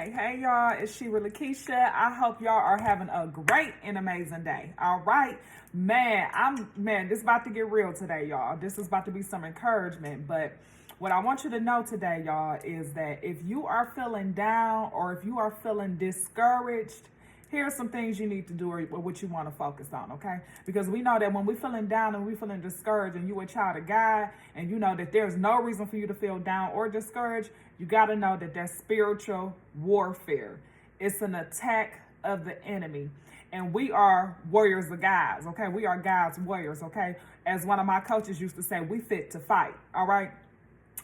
Hey, y'all, it's Shira Lakeisha. I hope y'all are having a great and amazing day. All right, man, this is about to get real today, y'all. This is about to be some encouragement, but what I want you to know today, y'all, is that if you are feeling down or if you are feeling discouraged, here are some things you need to do or what you want to focus on, okay? Because we know that when we're feeling down and we're feeling discouraged and you're a child of God and you know that there's no reason for you to feel down or discouraged, you got to know that that's spiritual warfare. It's an attack of the enemy. And we are warriors of God, okay? We are God's warriors, okay? As one of my coaches used to say, we fit to fight, all right?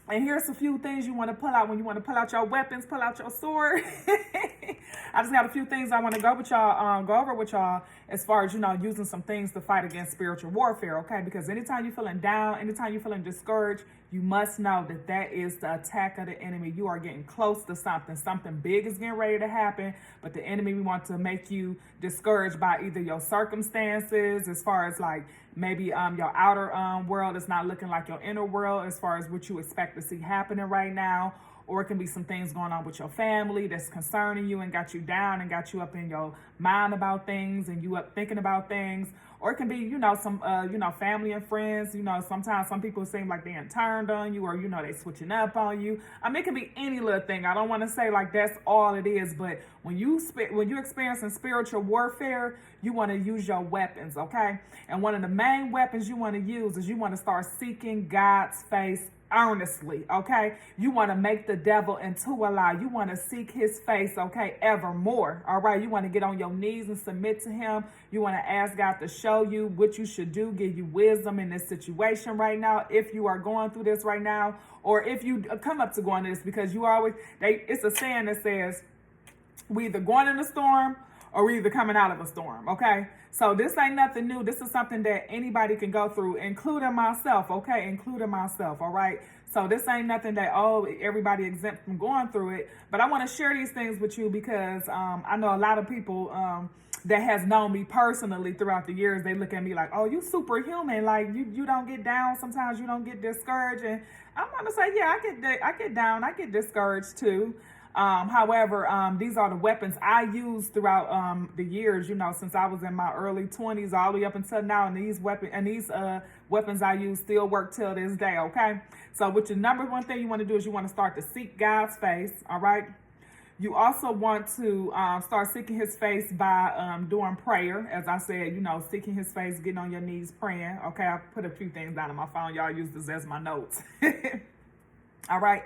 And here's a few things you want to pull out when you want to pull out your weapons, pull out your sword. I just got a few things I want to go over with y'all as far as, using some things to fight against spiritual warfare, okay? Because anytime you're feeling down, anytime you're feeling discouraged, you must know that that is the attack of the enemy. You are getting close to something. Something big is getting ready to happen, but the enemy wants to make you discouraged by either your circumstances, as far as like maybe your outer world is not looking like your inner world as far as what you expect to see happening right now. Or it can be some things going on with your family that's concerning you and got you down and got you up in your mind about things and you up thinking about things. Or it can be, some, family and friends. Sometimes some people seem like they turned on you or, they switching up on you. I mean, it can be any little thing. I don't want to say like that's all it is, but when you're experiencing spiritual warfare, you want to use your weapons, okay? And one of the main weapons you want to use is you want to start seeking God's face earnestly, okay? You want to make the devil into a lie. You want to seek his face, okay, evermore, all right? You want to get on your knees and submit to him. You want to ask God to show you what you should do, give you wisdom in this situation right now, if you are going through this right now, or if you come up to going through this, because it's a saying that says, we either going in a storm or we're either coming out of a storm, okay? So this ain't nothing new. This is something that anybody can go through, including myself, okay? Including myself, all right? So this ain't nothing that, everybody exempt from going through it. But I want to share these things with you because I know a lot of people that has known me personally throughout the years. They look at me like, oh, you superhuman. Like, you don't get down. Sometimes you don't get discouraged. And I'm going to say, yeah, I get down. I get discouraged too. However, these are the weapons I used throughout the years, since I was in my early 20s all the way up until now. And these weapons I use still work till this day, okay? So what your number one thing you want to do is you want to start to seek God's face, all right? You also want to start seeking his face by doing prayer. As I said, seeking his face, getting on your knees, praying. Okay, I put a few things down on my phone. Y'all use this as my notes. All right.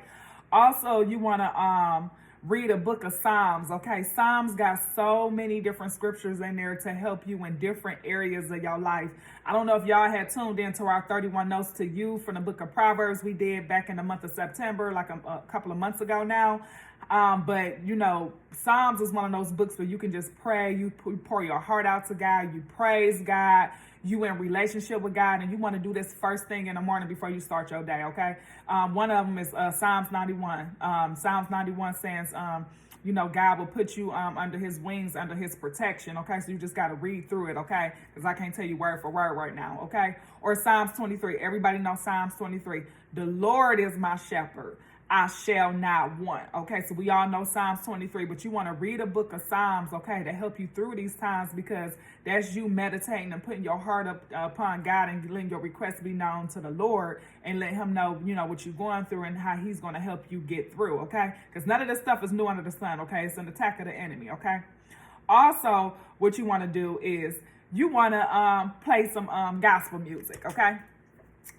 Also, you want to read a book of Psalms, okay? Psalms got so many different scriptures in there to help you in different areas of your life. I don't know if y'all had tuned into our 31 Notes to You from the book of Proverbs we did back in the month of September, like a couple of months ago now. But, Psalms is one of those books where you can just pray, you pour your heart out to God, you praise God, you in relationship with God, and you want to do this first thing in the morning before you start your day, okay? One of them is Psalms 91. Psalms 91 says, God will put you under his wings, under his protection, okay? So you just got to read through it, okay? Because I can't tell you word for word right now, okay? Or Psalms 23. Everybody knows Psalms 23. The Lord is my shepherd. I shall not want. Okay, so we all know Psalms 23, but you want to read a book of Psalms, okay, to help you through these times, because that's you meditating and putting your heart up upon God and letting your requests be known to the Lord and let him know, what you're going through and how he's going to help you get through, okay? Because none of this stuff is new under the sun, okay? It's an attack of the enemy, okay? Also, what you want to do is you want to play some gospel music, okay?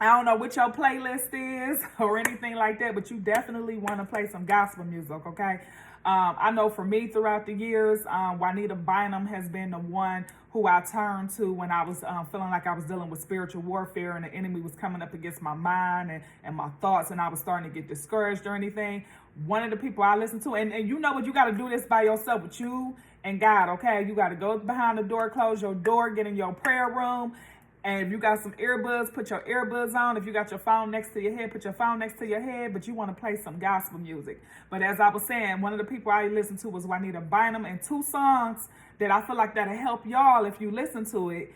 I don't know what your playlist is or anything like that, but you definitely want to play some gospel music, okay? I know for me throughout the years, Juanita Bynum has been the one who I turned to when I was feeling like I was dealing with spiritual warfare and the enemy was coming up against my mind and my thoughts, and I was starting to get discouraged or anything. One of the people I listen to, and you know what, you got to do this by yourself with you and God, okay? You got to go behind the door, close your door, get in your prayer room. And if you got some earbuds, put your earbuds on. If you got your phone next to your head, put your phone next to your head. But you want to play some gospel music. But as I was saying, one of the people I listened to was Juanita Bynum. And two songs that I feel like that'll help y'all if you listen to it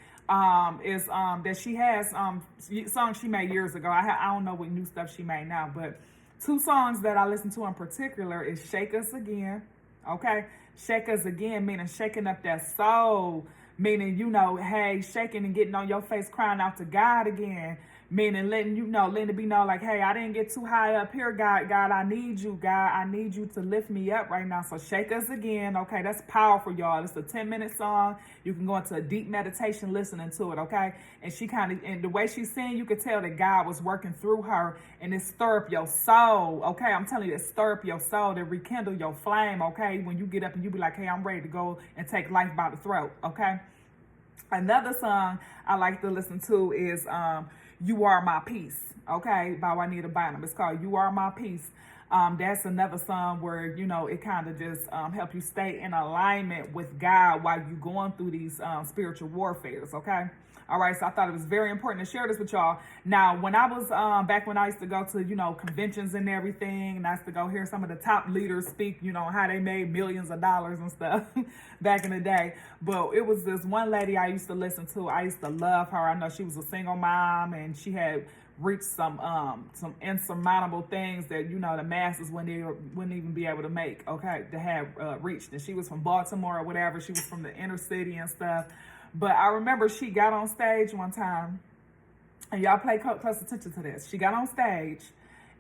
is that she has songs she made years ago. I don't know what new stuff she made now. But two songs that I listen to in particular is Shake Us Again. okay? Shake us again, meaning shaking up that soul, meaning, you know, hey, shaking and getting on your face, crying out to God again, meaning letting it be known like, hey, I didn't get too high up here, God, I need you, God, I need you to lift me up right now. So shake us again, okay? That's powerful, y'all. It's a 10-minute song. You can go into a deep meditation listening to it, okay? And and the way she's singing, you could tell that God was working through her, and it stir up your soul, okay? I'm telling you, it stir up your soul, to rekindle your flame, okay? When you get up and you be like, hey, I'm ready to go and take life by the throat, okay? Another song I like to listen to is You Are My Peace, okay, by Juanita Bynum. It's called You Are My Peace. That's another song where, you know, it kind of just help you stay in alignment with God while you're going through these spiritual warfares, okay? All right, so I thought it was very important to share this with y'all. Now, when I was back when I used to go to, you know, conventions and everything, and I used to go hear some of the top leaders speak, you know, how they made millions of dollars and stuff back in the day. But it was this one lady I used to listen to. I used to love her. I know she was a single mom, and she had reached some insurmountable things that, you know, the masses wouldn't even be able to make, okay, to have reached. And she was from Baltimore or whatever. She was from the inner city and stuff. But I remember she got on stage one time, and y'all pay close attention to this. She got on stage,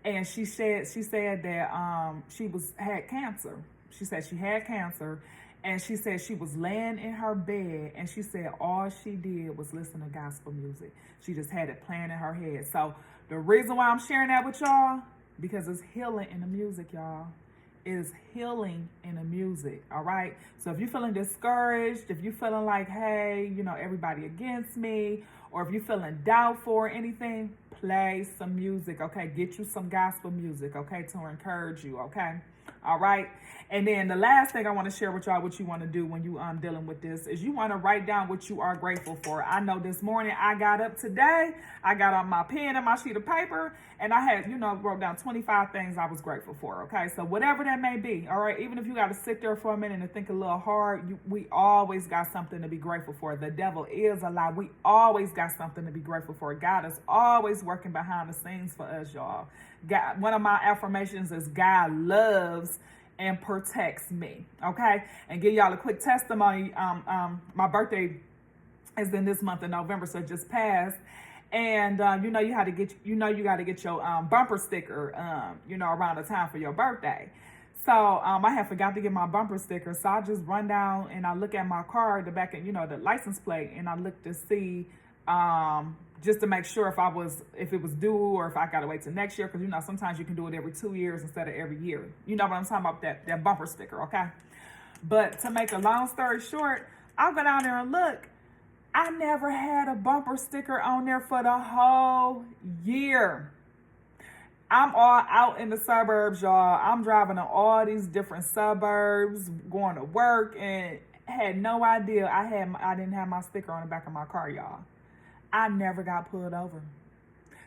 and she said that she had cancer. She said she had cancer, and she said she was laying in her bed, and she said all she did was listen to gospel music. She just had it playing in her head. So the reason why I'm sharing that with y'all, because it's healing in the music, y'all. Is healing in the music, all right? So if you're feeling discouraged, if you're feeling like, hey, you know, everybody against me, or if you're feeling doubtful or anything, play some music, okay? Get you some gospel music, okay, to encourage you, okay? All right? And then the last thing I want to share with y'all, what you want to do when you dealing with this, is you want to write down what you are grateful for. I know this morning I got up today, I got on my pen and my sheet of paper, and I had, you know, wrote down 25 things I was grateful for, okay? So whatever that may be, all right? Even if you got to sit there for a minute and think a little hard, we always got something to be grateful for. The devil is a lie. We always got something to be grateful for. God is always working behind the scenes for us, y'all. God, one of my affirmations is God loves and protects me, okay? And give y'all a quick testimony. My birthday is in this month of November, so it just passed. And you know, you got to get your bumper sticker, you know, around the time for your birthday. So I had forgot to get my bumper sticker, so I just run down and I look at my car, the back end, you know, the license plate, and I look to see just to make sure if it was due or if I gotta wait till next year, because you know sometimes you can do it every 2 years instead of every year. You know what I'm talking about, that bumper sticker, okay? But to make a long story short, I'll go down there and look. I never had a bumper sticker on there for the whole year. I'm all out in the suburbs, y'all. I'm driving to all these different suburbs, going to work, and had no idea I didn't have my sticker on the back of my car, y'all. I never got pulled over.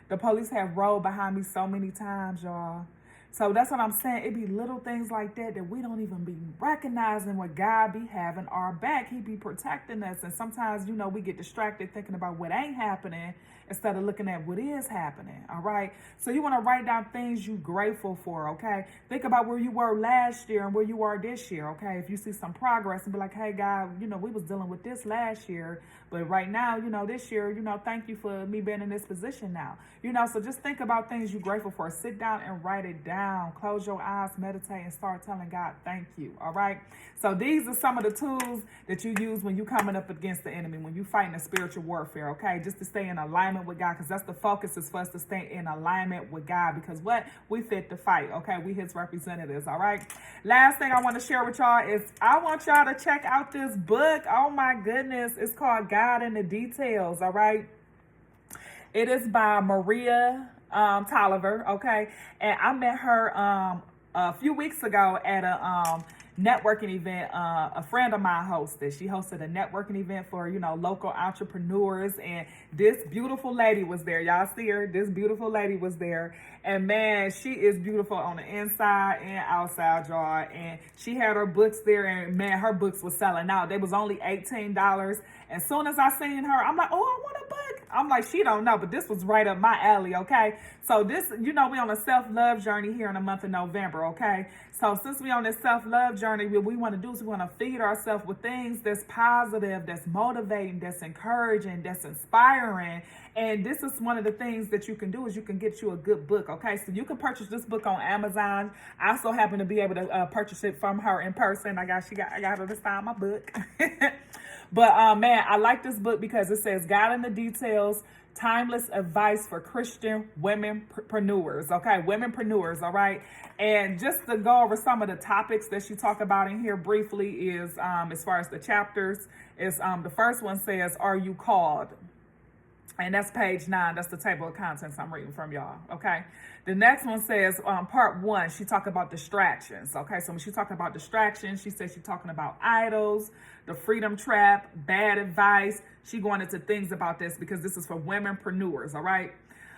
The police have rolled behind me so many times, y'all. So that's what I'm saying. It be little things like that we don't even be recognizing what God be having our back. He be protecting us. And sometimes, you know, we get distracted thinking about what ain't happening instead of looking at what is happening, all right? So you want to write down things you grateful for, okay? Think about where you were last year and where you are this year, okay? If you see some progress and be like, hey, God, you know, we was dealing with this last year, but right now, you know, this year, you know, thank you for me being in this position now. You know, so just think about things you're grateful for. Sit down and write it down. Close your eyes, meditate, and start telling God, thank you, all right? So these are some of the tools that you use when you're coming up against the enemy, when you're fighting a spiritual warfare, okay? Just to stay in alignment with God, because that's the focus, is for us to stay in alignment with God, because what? We fit to fight, okay? We his representatives, all right? Last thing I want to share with y'all is I want y'all to check out this book. Oh my goodness. It's called God in the Details, all right? It is by Maria Tolliver, okay? And I met her a few weeks ago at a networking event. A friend of mine hosted. She hosted a networking event for, you know, local entrepreneurs, and this beautiful lady was there. Y'all see her? This beautiful lady was there, and man, she is beautiful on the inside and outside, y'all. And she had her books there, and man, her books was selling out. They was only $18. As soon as I seen her, I'm like, oh, I want a book. I'm like, she don't know, but this was right up my alley, okay? So this, we on a self-love journey here in the month of November, okay? So since we on this self-love journey, what we want to do is we want to feed ourselves with things that's positive, that's motivating, that's encouraging, that's inspiring. And this is one of the things that you can do is you can get you a good book, okay? So you can purchase this book on Amazon. I also happen to be able to purchase it from her in person. I got her to sign my book. But man, I like this book because it says God in the Details, Timeless Advice for Christian Womenpreneurs, okay? Womenpreneurs, all right? And just to go over some of the topics that she talked about in here briefly is, as far as the chapters, is the first one says, Are You Called? And that's page 9. That's the table of contents I'm reading from, y'all, okay? The next one says, part 1, she talked about distractions, okay? So when she talked about distractions, she said she's talking about idols, the freedom trap, bad advice. She going into things about this because this is for womenpreneurs, all right?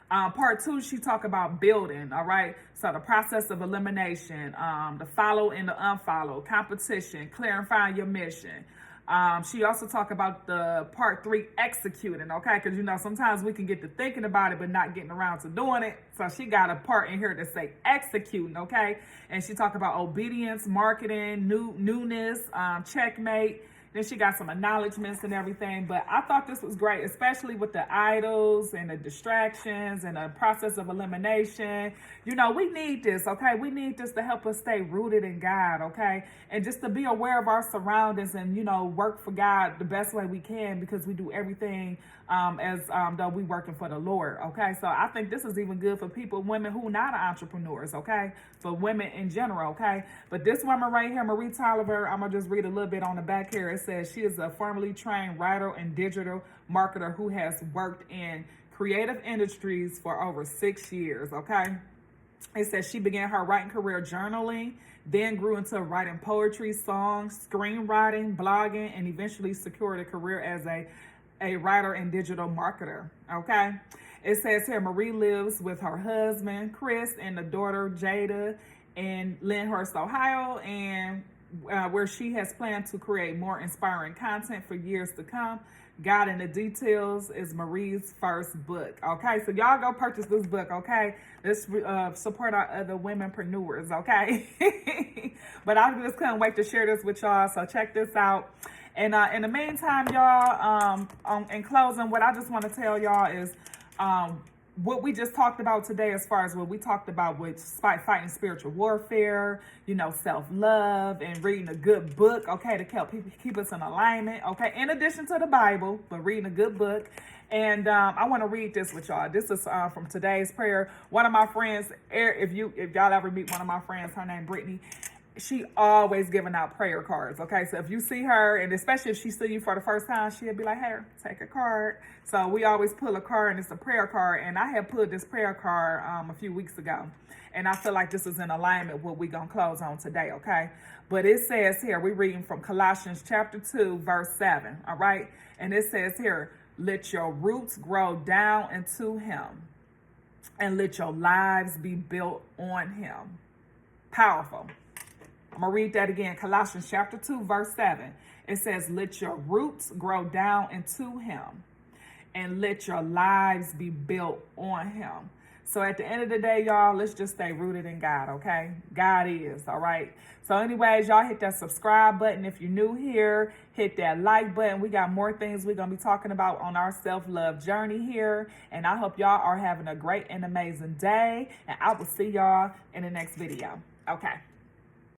Part 2, she talked about building, all right? So the process of elimination, the follow and the unfollow, competition, clarifying your mission. She also talked about the part 3, executing, okay? Because, sometimes we can get to thinking about it, but not getting around to doing it. So she got a part in here that say executing, okay? And she talked about obedience, marketing, newness, checkmate. Then she got some acknowledgments and everything. But I thought this was great, especially with the idols and the distractions and the process of elimination. We need this, okay? We need this to help us stay rooted in God, okay? And just to be aware of our surroundings and, work for God the best way we can because we do everything as though we working for the Lord, okay? So I think this is even good for women who not entrepreneurs, okay? For women in general, okay? But this woman right here, Marie Tolliver, I'm going to just read a little bit on the back here. It says she is a formally trained writer and digital marketer who has worked in creative industries for over 6 years, okay? It says she began her writing career journaling, then grew into writing poetry, songs, screenwriting, blogging, and eventually secured a career as a writer and digital marketer, okay? It says here, Marie lives with her husband, Chris, and the daughter, Jada, in Lyndhurst, Ohio, and where she has planned to create more inspiring content for years to come. God in the Details is Marie's first book, okay? So y'all go purchase this book, okay? Let's support our other womenpreneurs, okay? But I just couldn't wait to share this with y'all, so check this out. And in the meantime, y'all, in closing, what I just want to tell y'all is what we just talked about today, as far as what we talked about with fighting spiritual warfare, self-love and reading a good book, okay, to help people keep us in alignment, okay, in addition to the Bible, but reading a good book. And I want to read this with y'all. This is from today's prayer. One of my friends, if y'all ever meet one of my friends, her name Brittany, she always giving out prayer cards, okay? So if you see her, and especially if she see you for the first time, she'll be like, hey, take a card. So we always pull a card, and it's a prayer card. And I had pulled this prayer card a few weeks ago. And I feel like this is in alignment with what we're going to close on today, okay? But it says here, we're reading from Colossians chapter 2, verse 7, all right? And it says here, let your roots grow down into him, and let your lives be built on him. Powerful. I'm going to read that again. Colossians chapter 2, verse 7. It says, let your roots grow down into him, and let your lives be built on him. So at the end of the day, y'all, let's just stay rooted in God, okay? God is, all right? So anyways, y'all hit that subscribe button. If you're new here, hit that like button. We got more things we're going to be talking about on our self-love journey here. And I hope y'all are having a great and amazing day. And I will see y'all in the next video. Okay.